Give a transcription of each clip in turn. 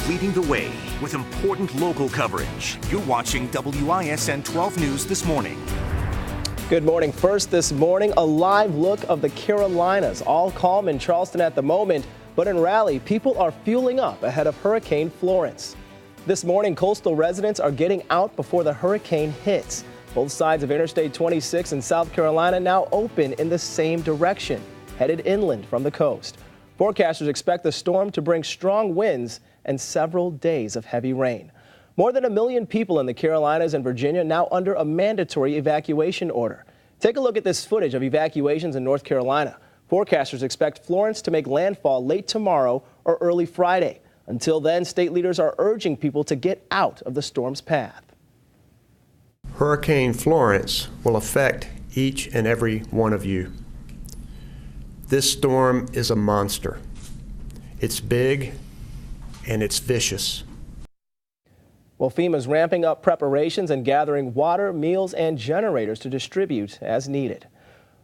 leading the way with important local coverage. You're watching WISN 12 News this morning. Good morning. First this morning, a live look of the Carolinas. All calm in Charleston at the moment, but in Raleigh, people are fueling up ahead of Hurricane Florence. This morning, coastal residents are getting out before the hurricane hits. Both sides of Interstate 26 in South Carolina now open in the same direction, headed inland from the coast. Forecasters expect the storm to bring strong winds and several days of heavy rain. More than 1 million people in the Carolinas and Virginia now under a mandatory evacuation order. Take a look at this footage of evacuations in North Carolina. Forecasters expect Florence to make landfall late tomorrow or early Friday. Until then, state leaders are urging people to get out of the storm's path. Hurricane Florence will affect each and every one of you. This storm is a monster. It's big and it's vicious. Well, FEMA's ramping up preparations and gathering water, meals, and generators to distribute as needed.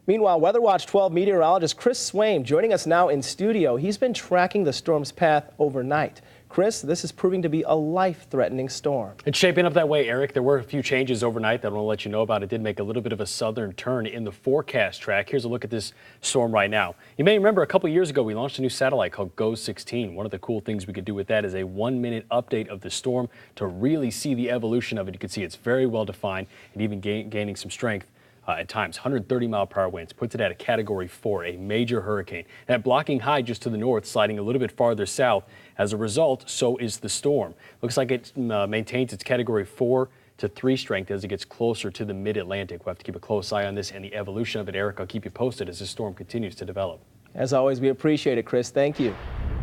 Meanwhile, Weather Watch 12 meteorologist Chris Swaim joining us now in studio. He's been tracking the storm's path overnight. Chris, this is proving to be a life-threatening storm. It's shaping up that way, Eric. There were a few changes overnight that I want to let you know about. It did make a little bit of a southern turn in the forecast track. Here's a look at this storm right now. You may remember a couple years ago we launched a new satellite called GO-16. One of the cool things we could do with that is a 1-minute update of the storm to really see the evolution of it. You can see it's very well defined and even gaining some strength. At times, 130-mile-per-hour winds puts it at a Category 4, a major hurricane. That blocking high just to the north, sliding a little bit farther south. As a result, so is the storm. Looks like it maintains its Category 4 to 3 strength as it gets closer to the mid-Atlantic. We'll have to keep a close eye on this and the evolution of it. Eric, I'll keep you posted as the storm continues to develop. As always, we appreciate it, Chris. Thank you.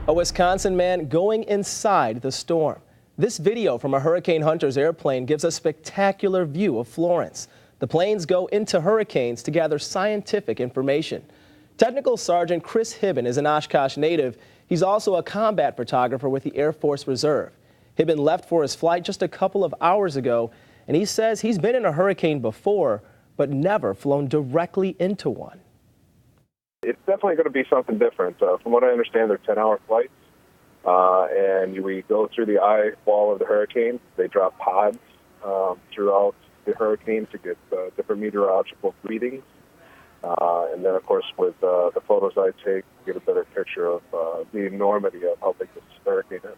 A Wisconsin man going inside the storm. This video from a hurricane hunter's airplane gives a spectacular view of Florence. The planes go into hurricanes to gather scientific information. Technical Sergeant Chris Hibben is an Oshkosh native. He's also a combat photographer with the Air Force Reserve. Hibben left for his flight just a couple of hours ago, and he says he's been in a hurricane before, but never flown directly into one. It's definitely going to be something different. From what I understand, they're 10-hour flights, and we go through the eye wall of the hurricane. They drop pods throughout the hurricane to get different meteorological readings. And then, of course, with the photos I take, get a better picture of the enormity of how big this hurricane is.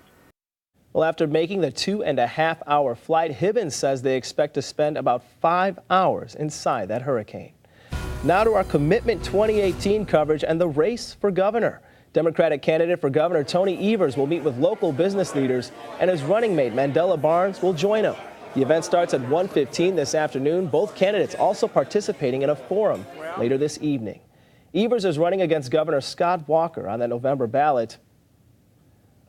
Well, after making the 2.5-hour flight, Hibben says they expect to spend about 5 hours inside that hurricane. Now to our Commitment 2018 coverage and the race for governor. Democratic candidate for governor Tony Evers will meet with local business leaders, and his running mate Mandela Barnes will join him. The event starts at 1:15 this afternoon. Both candidates also participating in a forum later this evening. Evers is running against Governor Scott Walker on that November ballot.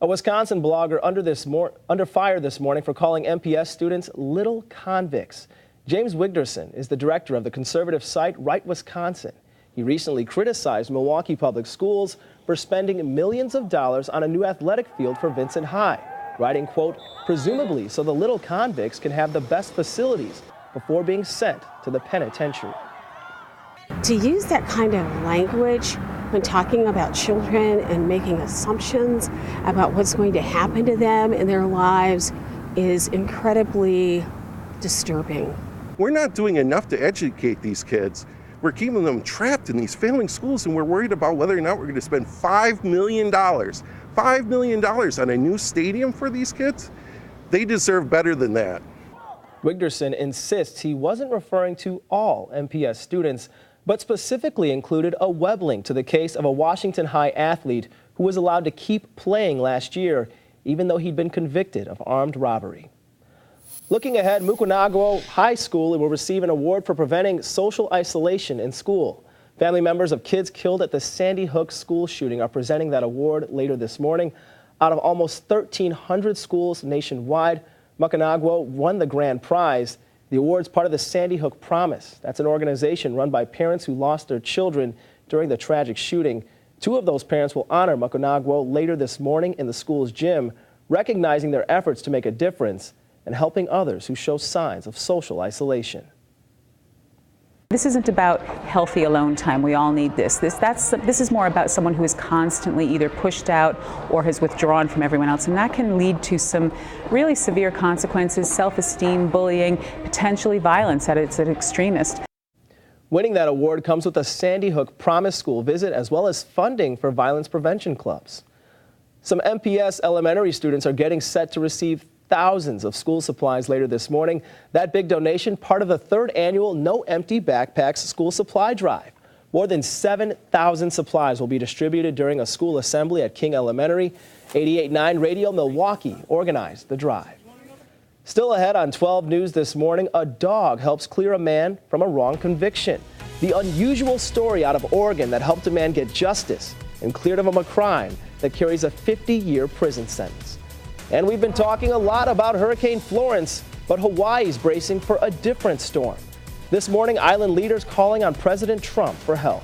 A Wisconsin blogger under fire this morning for calling MPS students little convicts. James Wigderson is the director of the conservative site Right Wisconsin. He recently criticized Milwaukee Public Schools for spending millions of dollars on a new athletic field for Vincent High, writing, quote, presumably so the little convicts can have the best facilities before being sent to the penitentiary. To use that kind of language when talking about children and making assumptions about what's going to happen to them in their lives is incredibly disturbing. We're not doing enough to educate these kids. We're keeping them trapped in these failing schools, and we're worried about whether or not we're going to spend $5 million. $5 million on a new stadium for these kids? They deserve better than that. Wigderson insists he wasn't referring to all MPS students, but specifically included a web link to the case of a Washington High athlete who was allowed to keep playing last year, even though he'd been convicted of armed robbery. Looking ahead, Mukwanago High School will receive an award for preventing social isolation in school. Family members of kids killed at the Sandy Hook school shooting are presenting that award later this morning. Out of almost 1,300 schools nationwide, Mukwanago won the grand prize. The award's part of the Sandy Hook Promise. That's an organization run by parents who lost their children during the tragic shooting. 2 of those parents will honor Mukwanago later this morning in the school's gym, recognizing their efforts to make a difference and helping others who show signs of social isolation. This isn't about healthy alone time. We all need this. This is more about someone who is constantly either pushed out or has withdrawn from everyone else, and that can lead to some really severe consequences: self-esteem, bullying, potentially violence at its extremist. Winning that award comes with a Sandy Hook Promise School visit as well as funding for violence prevention clubs. Some MPS elementary students are getting set to receive thousands of school supplies later this morning. That big donation, part of the 3rd annual No Empty Backpacks school supply drive. More than 7,000 supplies will be distributed during a school assembly at King Elementary. 88.9 Radio Milwaukee organized the drive. Still ahead on 12 News this morning, a dog helps clear a man from a wrong conviction. The unusual story out of Oregon that helped a man get justice and cleared him of a crime that carries a 50-year prison sentence. And we've been talking a lot about Hurricane Florence, but Hawaii's bracing for a different storm. This morning, island leaders calling on President Trump for help.